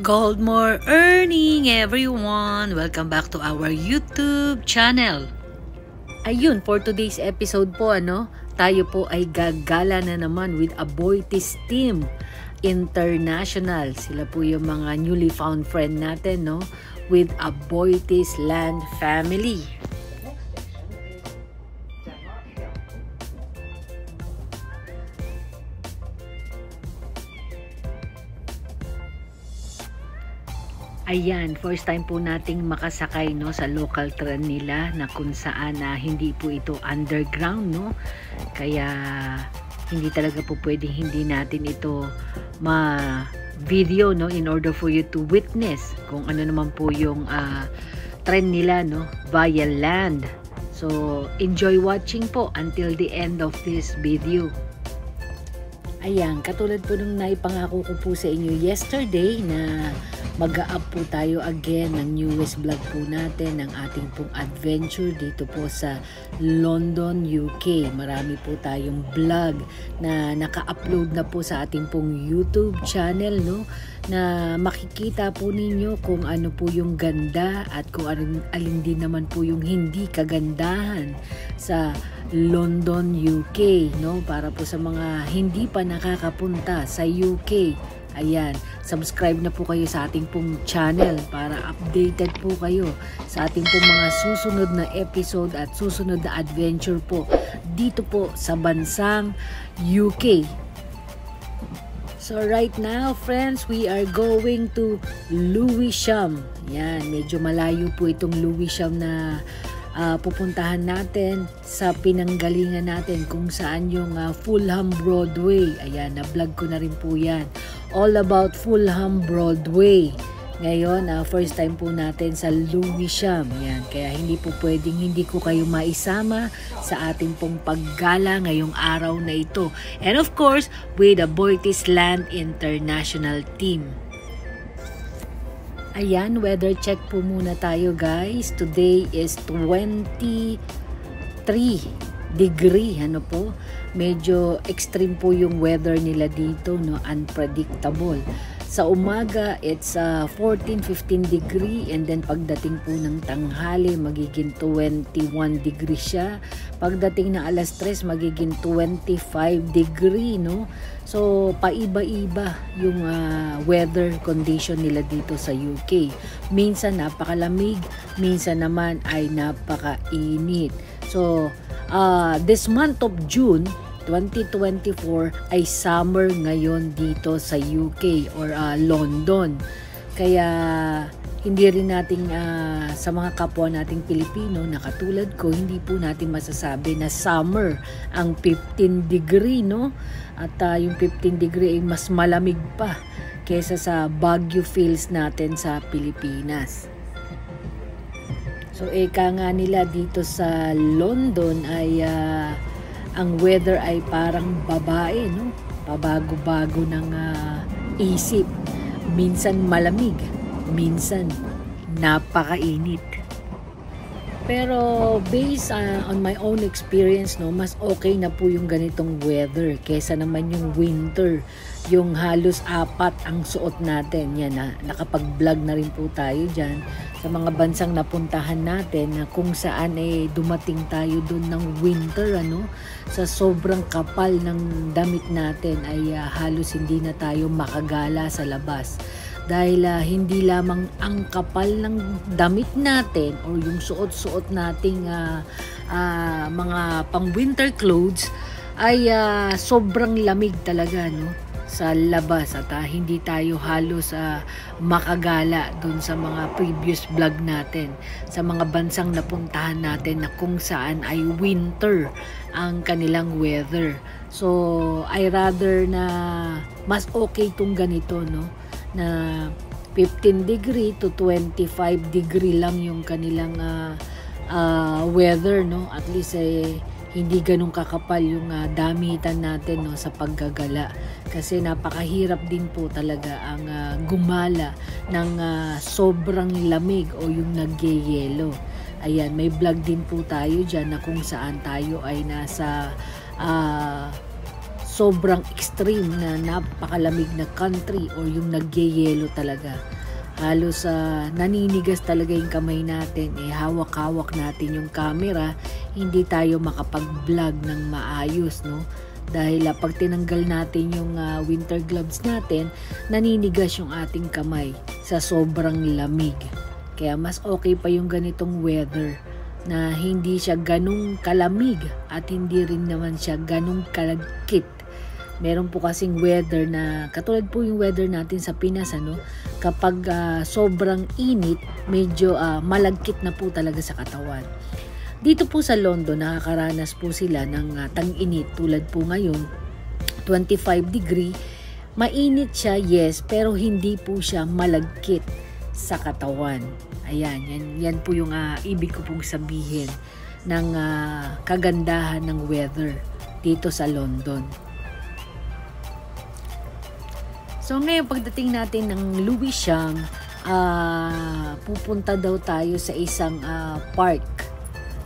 Gold More Earning, everyone! Welcome back to our YouTube channel. Ayun, for today's episode po, tayo po ay gagala na naman with Aboitiz Team International. Sila po yung mga newly found friend natin, with Aboitiz Land Family. Ayan, first time po nating makasakay sa local train nila na kung saan hindi po ito underground, kaya hindi talaga po pwedeng hindi natin ito ma-video in order for you to witness kung ano naman po yung train nila via land. So enjoy watching po until the end of this video. Ayan, katulad po nung naipangako ko po sa inyo yesterday na mag-a-up po tayo again ng newest vlog po natin, ng ating pong adventure dito po sa London, UK. Marami po tayong vlog na naka-upload na po sa ating pong YouTube channel, na makikita po ninyo kung ano po yung ganda at kung alin din naman po yung hindi kagandahan sa London, UK, para po sa mga hindi pa nakakapunta sa UK. Ayan, subscribe na po kayo sa ating pong channel para updated po kayo sa ating pong mga susunod na episode at susunod na adventure po dito po sa bansang UK. So right now, friends, we are going to Lewisham. Yan, medyo malayo po itong Lewisham na pupuntahan natin sa pinanggalingan natin kung saan yung Fulham Broadway. Ayan, na-vlog ko na rin po yan. All about Fulham Broadway. Ngayon, first time po natin sa Lewisham. Yan, kaya hindi po pwedeng hindi ko kayo maisama sa ating pong paggala ngayong araw na ito. And of course, with the Aboitiz Land International Team. Ayan, weather check po muna tayo, guys. Today is 23 degree, po. Medyo extreme po yung weather nila dito, unpredictable. Sa umaga, it's 14-15 degree, and then pagdating po ng tanghali, magiging 21 degree siya. Pagdating ng alas 3, magiging 25 degree, So, paiba-iba yung weather condition nila dito sa UK. Minsan napakalamig, minsan naman ay napakainit. So, this month of June 2024 ay summer ngayon dito sa UK or London. Kaya hindi rin natin sa mga kapwa nating Pilipino na katulad ko, hindi po natin masasabi na summer ang 15 degree, At yung 15 degree ay mas malamig pa kaysa sa Baguio Fields natin sa Pilipinas. So eka nga nila dito sa London ay ang weather ay parang babae, pabago-bago ng isip. Minsan malamig, minsan napakainit. Pero based on my own experience, mas okay na po yung ganitong weather kaysa naman yung winter. Yung halos 4 ang suot natin. Yan, nakapag-vlog na rin po tayo dyan sa mga bansang napuntahan natin na kung saan dumating tayo doon ng winter, sa sobrang kapal ng damit natin ay halos hindi na tayo makagala sa labas. Dahil hindi lamang ang kapal ng damit natin o yung suot-suot nating mga pang-winter clothes ay sobrang lamig talaga sa labas at hindi tayo halos makagala dun sa mga previous vlog natin sa mga bansang napuntahan natin na kung saan ay winter ang kanilang weather. So I rather na mas okay tong ganito, na 15 degree to 25 degree lang yung kanilang weather, At least hindi ganun kakapal yung damitan natin sa paggagala. Kasi napakahirap din po talaga ang gumala ng sobrang lamig o yung nagyeyelo. Ayan, may vlog din po tayo dyan na kung saan tayo ay nasa sobrang extreme na napakalamig na country or yung nagyeyelo talaga. Halos naninigas talaga yung kamay natin, hawak-hawak natin yung camera, hindi tayo makapag-vlog ng maayos, no? Dahil pag tinanggal natin yung winter gloves natin, naninigas yung ating kamay sa sobrang lamig. Kaya mas okay pa yung ganitong weather na hindi siya ganung kalamig at hindi rin naman siya ganung kalagkit. Meron po kasing weather na katulad po yung weather natin sa Pinas, ano, kapag sobrang init, medyo malagkit na po talaga sa katawan. Dito po sa London, nakakaranas po sila ng tang-init tulad po ngayon, 25 degree. Mainit siya, yes, pero hindi po siya malagkit sa katawan. Ayan, yan po yung ibig ko pong sabihin ng kagandahan ng weather dito sa London. So ngayon pagdating natin ng Lewisham, pupunta daw tayo sa isang park,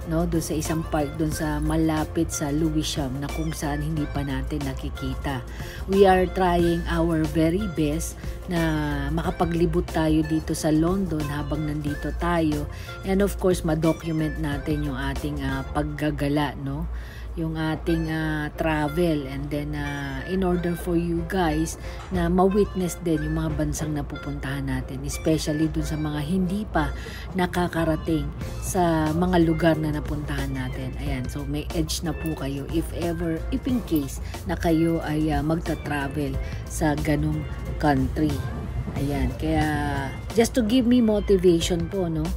no? Doon sa isang park doon sa malapit sa Lewisham na kung saan hindi pa natin nakikita. We are trying our very best na makapaglibot tayo dito sa London habang nandito tayo, and of course ma-document natin yung ating paggagala, no? Yung ating travel, and then in order for you guys na ma-witness din yung mga bansang napupuntahan natin, especially dun sa mga hindi pa nakakarating sa mga lugar na napuntahan natin. Ayan, so may edge na po kayo if in case na kayo ay magta-travel sa ganung country. Ayan, kaya just to give me motivation po, no,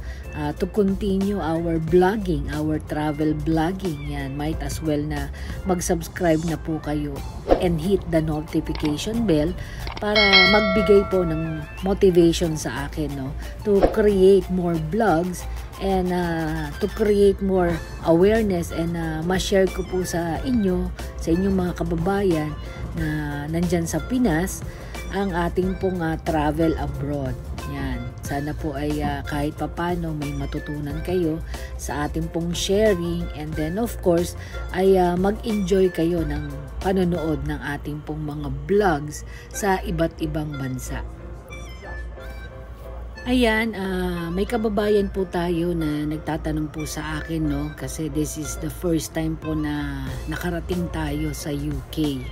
to continue our vlogging, our travel vlogging. Yan, might as well na mag-subscribe na po kayo and hit the notification bell para magbigay po ng motivation sa akin, no, to create more vlogs and to create more awareness, and ma-share ko po sa inyong mga kababayan na nandyan sa Pinas ang ating pong travel abroad. Yan. Sana po ay kahit papano may matutunan kayo sa ating pong sharing, and then of course ay mag-enjoy kayo ng panonood ng ating pong mga vlogs sa iba't ibang bansa. Ayan, may kababayan po tayo na nagtatanong po sa akin, no, kasi this is the first time po na nakarating tayo sa UK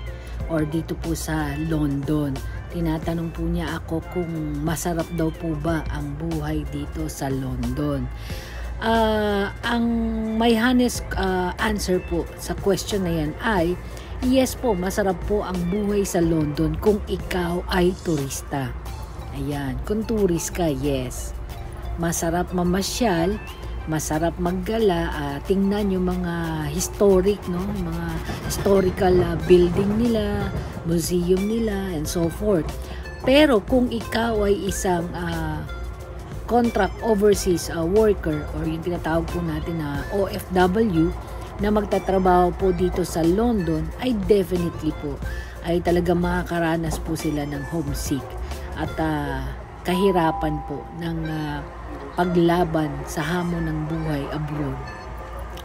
or dito po sa London. Tinatanong po niya ako kung masarap daw po ba ang buhay dito sa London. Ang may honest answer po sa question na yan ay yes po, masarap po ang buhay sa London kung ikaw ay turista. Ayan, kung tourist ka, yes. Masarap mamasyal, masarap maggala, tingnan yung mga historic, no, mga historical building nila, museum nila, and so forth. Pero kung ikaw ay isang contract overseas worker, or yung tinatawag po natin na OFW, na magtatrabaho po dito sa London, ay definitely po ay talaga makakaranas po sila ng homesick at kahirapan po ng paglaban sa hamon ng buhay abroad.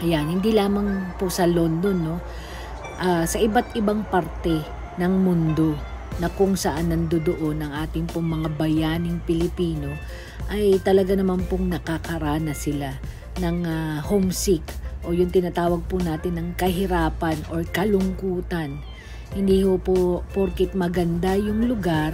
Ayan, hindi lamang po sa London, no, sa iba't ibang parte ng mundo na kung saan nandoon ang ating pong mga bayaning Pilipino, ay talaga naman pong nakakaranas sila ng homesick o yung tinatawag po natin ng kahirapan or kalungkutan. Hindi po porkit maganda yung lugar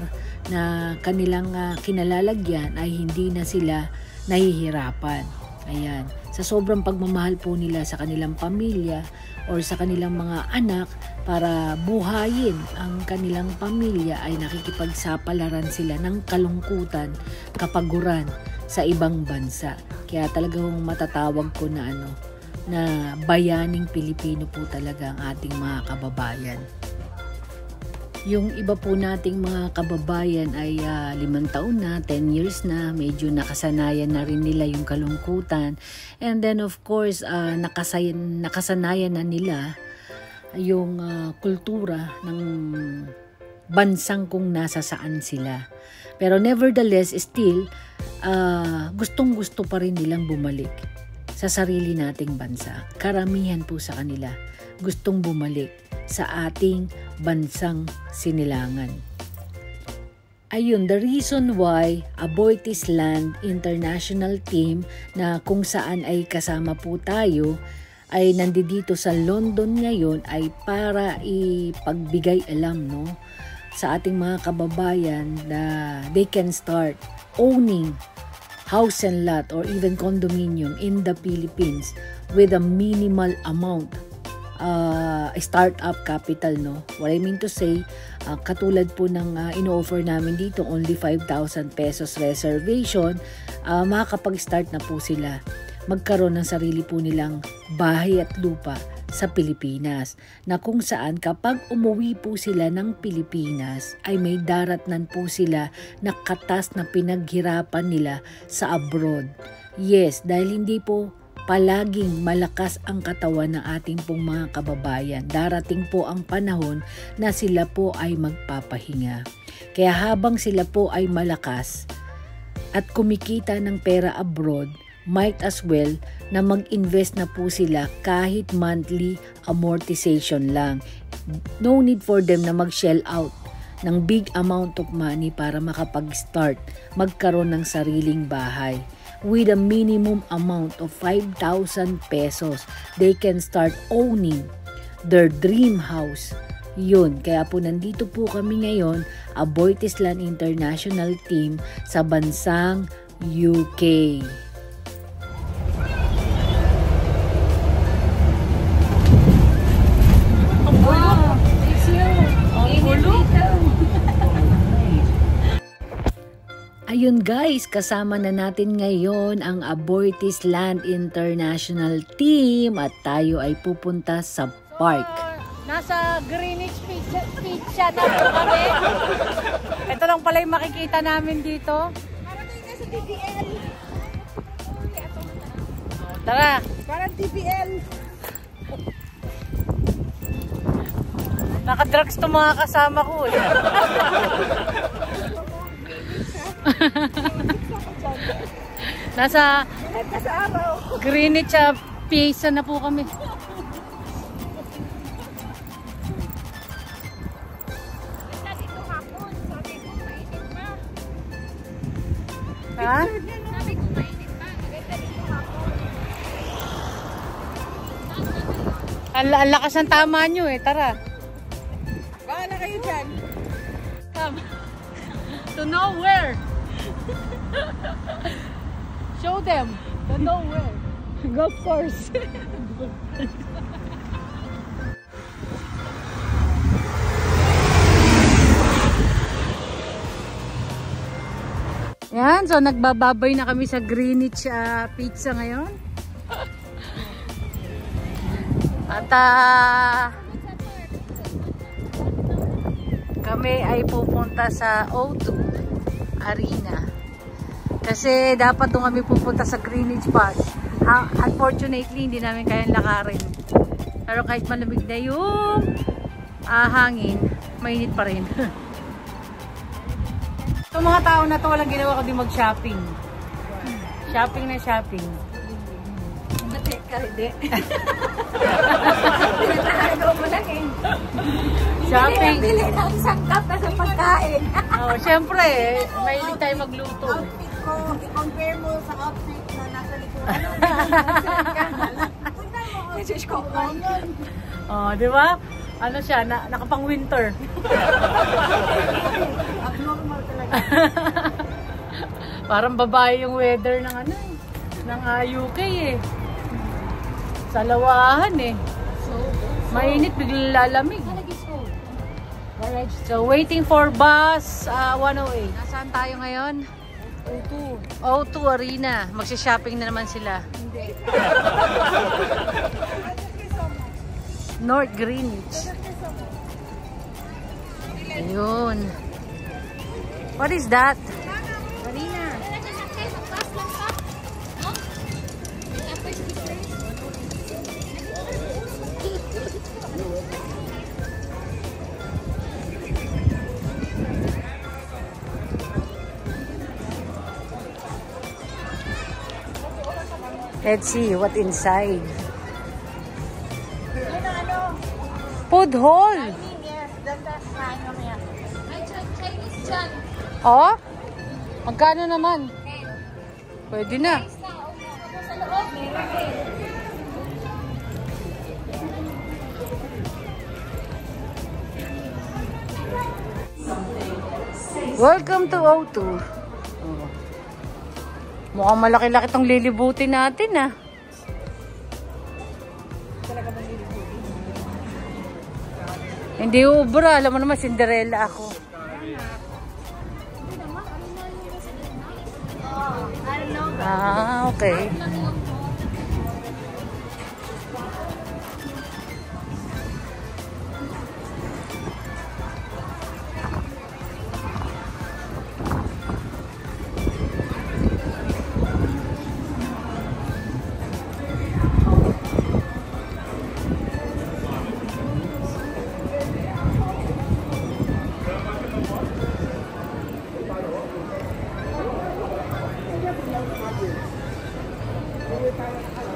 na kanilang kinalalagyan ay hindi na sila nahihirapan. Ayan. Sa sobrang pagmamahal po nila sa kanilang pamilya or sa kanilang mga anak, para buhayin ang kanilang pamilya, ay nakikipagsapalaran sila ng kalungkutan, kapaguran sa ibang bansa. Kaya talagang matatawag ko na na bayaning Pilipino po talaga ang ating mga kababayan. Yung iba po nating mga kababayan ay 5 taon na, 10 years na, medyo nakasanayan na rin nila yung kalungkutan. And then of course, nakasanayan na nila yung kultura ng bansang kung nasa saan sila. Pero nevertheless, still, gustong-gusto pa rin nilang bumalik sa sarili nating bansa. Karamihan po sa kanila gustong bumalik sa ating bansang sinilangan. Ayun, the reason why Aboitiz Land International Team na kung saan ay kasama po tayo ay nandito sa London ngayon ay para ipagbigay alam sa ating mga kababayan na they can start owning house and lot or even condominium in the Philippines with a minimal amount startup capital, What I mean to say, katulad po ng ino-offer namin dito, only 5,000 pesos reservation, makakapag-start na po sila magkaroon ng sarili po nilang bahay at lupa sa Pilipinas, na kung saan kapag umuwi po sila ng Pilipinas ay may daratnan po sila na katas na pinaghirapan nila sa abroad. Yes, dahil hindi po palaging malakas ang katawan ng ating pong mga kababayan. Darating po ang panahon na sila po ay magpapahinga. Kaya habang sila po ay malakas at kumikita ng pera abroad, might as well na mag-invest na po sila kahit monthly amortization lang. No need for them na mag-shell out ng big amount of money para makapag-start magkaroon ng sariling bahay. With a minimum amount of 5,000 pesos, they can start owning their dream house. Yun, kaya po nandito po kami ngayon, Aboitiz Land International Team sa bansang UK. Ayun guys, kasama na natin ngayon ang Aboitiz Land International Team at tayo ay pupunta sa park. Nasa Greenwich Pizza na po kami. Ito lang pala yung makikita namin dito. Parang tayo nasa TPL. Tara. Parang TPL. Naka-drugs to mga kasama ko eh. Nasa Greenwich Pizza na po kami. Ha? Sabi ko mainit pa. Maganda dito hapon. Ang lakas ng tama nyo eh. Tara. Bahala kayo dyan. Come. To nowhere. Show them. To nowhere. Golf course. Yan, so nagbababay na kami sa Greenwich Pizza ngayon. At kami ay pupunta sa O2 Arena. Kasi dapat doon kami pupunta sa Greenwich Park. Unfortunately, hindi namin kayang lakarin. Pero kahit malamig na yung hangin, mainit pa rin. Itong mga tao na to, walang ginawa kundi mag-shopping. Shopping na shopping. Mati ka, hindi. Pinatahagaw mo lang eh. Shopping. Bili ng sangkap na sa pagkain. Oh, syempre, mahilig tayo magluto. Outfit ko, i-compare mo sa outfit na nasa likuran. Message ko ko yun. Oh, di ba? Ano siya, nakapang winter. Abnormal talaga. Parang babae yung weather ng ano eh, ng UK eh. Sa lawahan eh. Mainit, biglang lalamig. So waiting for bus 108. Nasaan tayo ngayon? O2 Arena. Magsha-shopping na naman sila. Hindi. North Greenwich. Ayun. What is that? Marina. Let's see what inside. Food hall. Yes, that's fine mamaya. Ay, Chinese dyan. Oh? Magkano naman? Pwede na. Sa loob, meron din. Welcome to O2. Oh. Mukhang malaki-laki tong lilibutin natin ah. Hindi ubra. Alam mo naman, Cinderella ako. Ah, okay.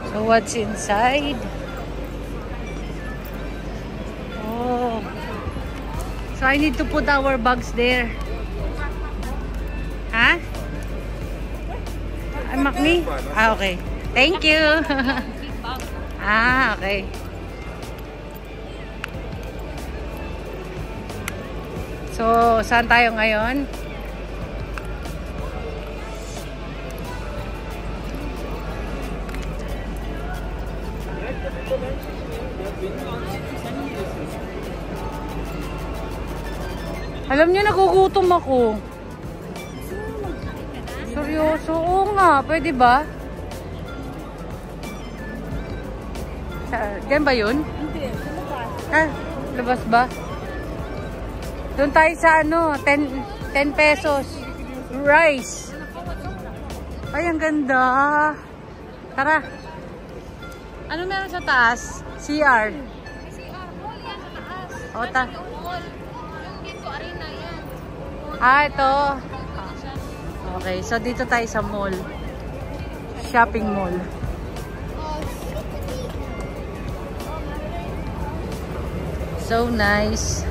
So what's inside? Oh. So I need to put our bags there. Huh? Me? Ah, okay. Thank you. Ah, okay. So, saan tayo ngayon? Alam niyo, nagugutom ako. Seryoso? Oo nga. Pwede ba? Diyan ba yun? Hindi, lumabas. Ah, labas ba? Doon tayo sa ano, 10 pesos. Rice. Ay, ang ganda. Tara. Ano meron sa taas? CR. Mall yan sa taas. O, Mall. Yung dito, arena yan. Ah, ito. Okay, so dito tayo sa mall. Shopping mall. So nice.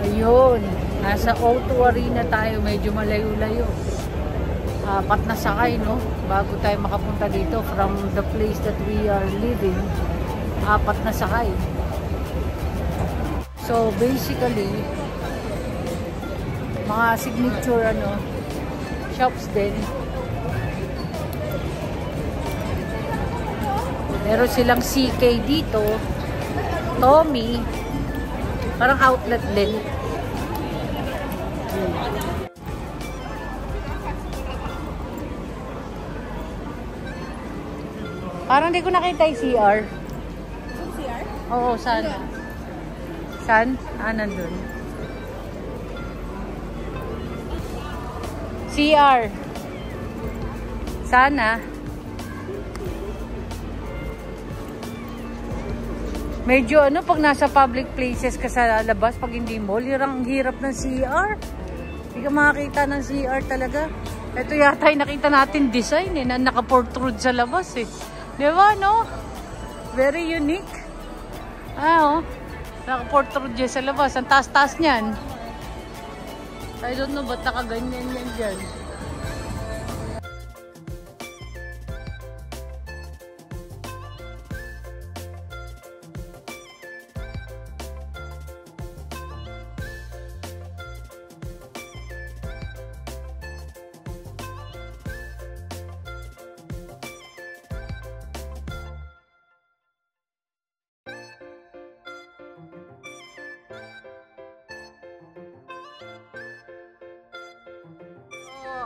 Ayun. Nasa O2 Arena tayo. Medyo malayo-layo. Apat na sakay, no? Bago tayo makapunta dito from the place that we are living. Apat na sakay. So basically, mga signature shops din. Meron silang CK dito, Tommy, parang outlet din. Parang di ko nakita yung CR. CR? Oo, saan? Saan? Ah, nandun. CR. Sana. Medyo pag nasa public places ka sa labas, pag hindi mall, ang hirap ng CR. Hindi ka makakita ng CR talaga. Ito yata yung nakita natin design na naka-protrude sa labas eh. Diba, no? Very unique. Ah, oh. Naka-protrude sa labas. Ang taas-taas niyan. I don't know ba't nakaganyan yan dyan.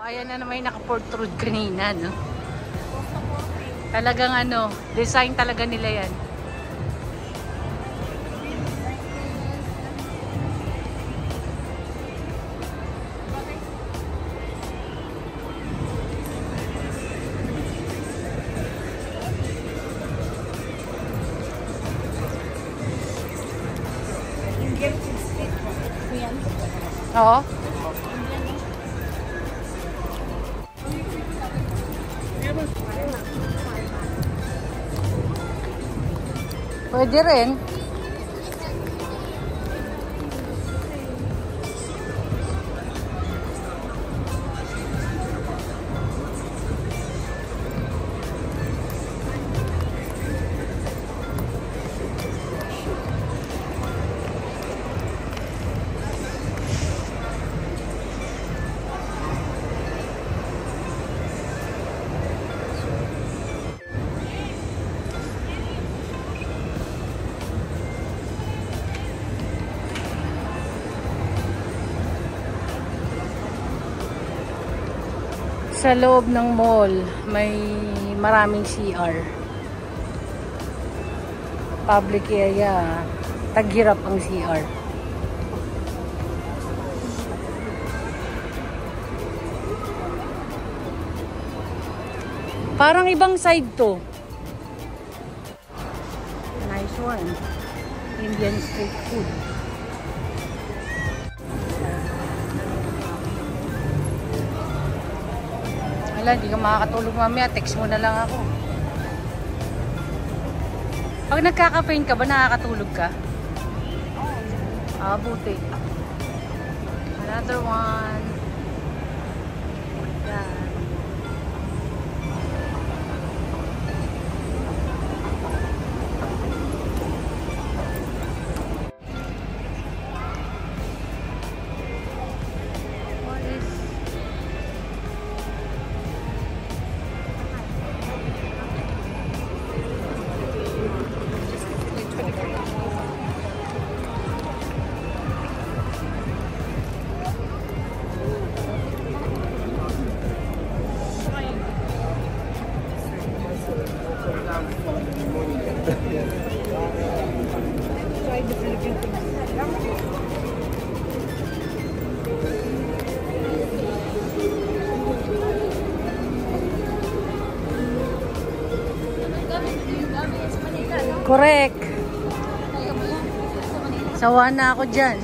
Ayan na naman yung naka-protrude kanina, no? Talagang design talaga nila yan. Oo. Pwede rin. Sa loob ng mall, may maraming CR. Public area, taghirap ang CR. Parang ibang side to. Nice one. Indian street food. Wala, hindi ka makakatulog mamaya. Text mo na lang ako. Pag nagkaka-pain ka ba, nakakatulog ka? Ah, buti. Another one. Yan. Correct. Sawa na ako dyan.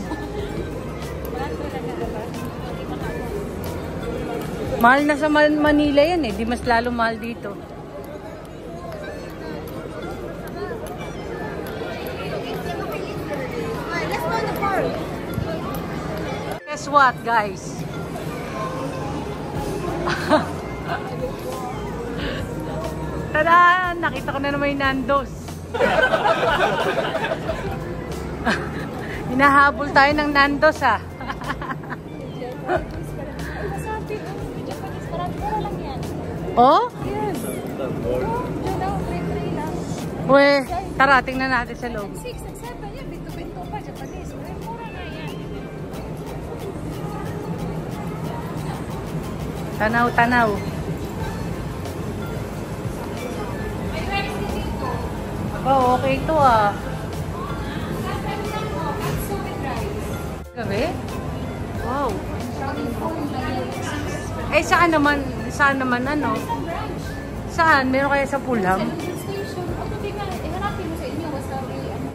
Mahal na sa Manila yan eh. Di mas lalo mahal dito. Guess what, guys? Tada! Nakita ko na naman yung Nando's. Hinahabol tayo ng Nando's ha. Oh? Yes. Uwe, tara, tingnan natin sa loob. 6 and 7 yan. Binto-binto pa. Japanese. Mura na yan. Tanaw-tanaw. Oh, okay ito ah. Gabi? Wow. Eh, saan naman ano? Saan? Meron kaya sa Fulham?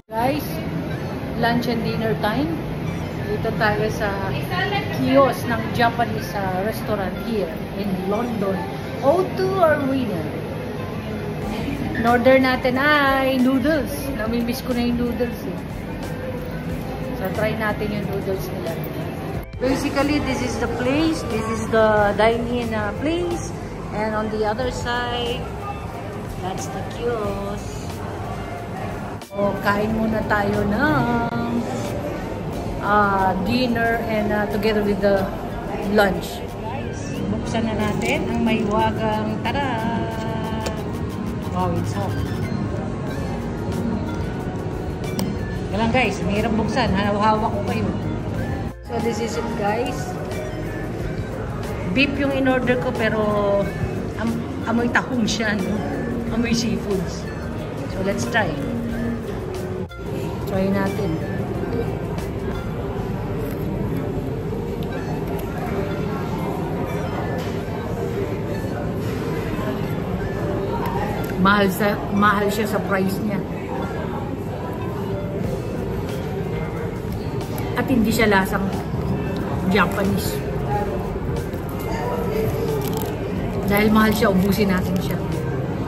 Guys, lunch and dinner time. Dito tayo sa kiosk ng Japanese restaurant here in London. O2 Arena. In-order natin ay noodles. Namimiss ko na yung noodles eh. So, try natin yung noodles nila. Basically, this is the place. This is the dine-in place. And on the other side, that's the kiosk. So, kain muna tayo ng dinner and together with the lunch. Buksan na natin ang may wagang tara! Wow, it's hot. Galang guys, mahirap buksan. Hawak ko kayo. So this is it guys. Beef yung in-order ko pero amoy tahong siya, no? Amoy seafoods. So let's try. Try natin. Mahal siya sa price niya. At hindi siya lasang Japanese. Dahil mahal siya, ubusin natin siya.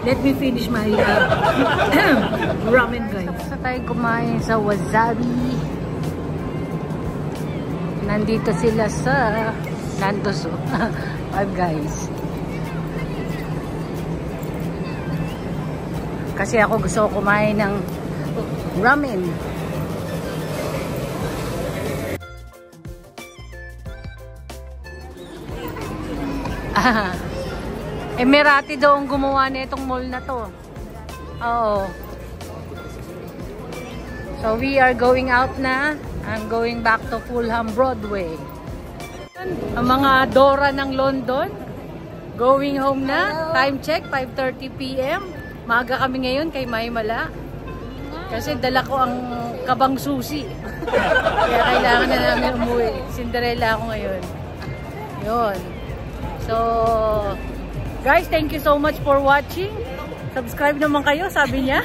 Let me finish my ramen, guys. Tapos na tayo kumain sa Wasabi. Nandito sila sa Nando's. Five Guys. Kasi ako gusto ko kumain ng ramen. Emirati daw ang gumawa na itong mall na to. Oo. So we are going out na. I'm going back to Fulham Broadway. Ang mga Dora ng London. Going home na. Time check, 5:30 PM. Maaga kami ngayon kay Maymala. Kasi dala ko ang kabang susi. Kaya kailangan na namin umuwi. Cinderella ako ngayon. Yun. So, guys, thank you so much for watching. Subscribe naman kayo, sabi niya.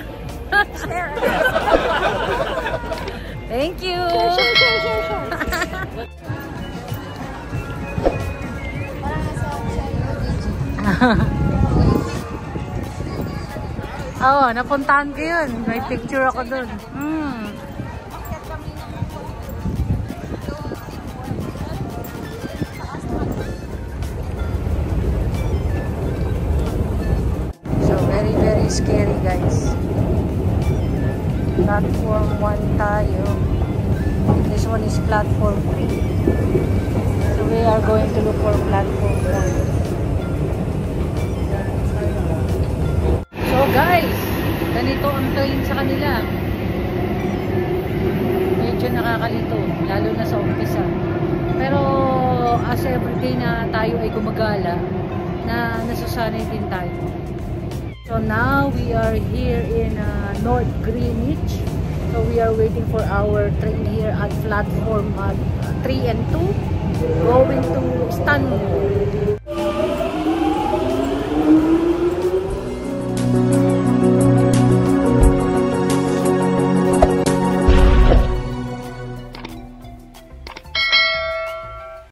Thank you. Share. Oo, napuntahan ko yun. May picture ako dun. So, very scary, guys. Platform 1 tayo. This one is platform 3. So, we are going to look for platform 1. So guys, ganito ang train sa kanila. Medyo nakakalito, lalo na sa umpisa. Pero as everyday na tayo ay gumagala, na nasasanay din tayo. So now we are here in North Greenwich. So we are waiting for our train here at platform 3 and 2 going to Stanmore.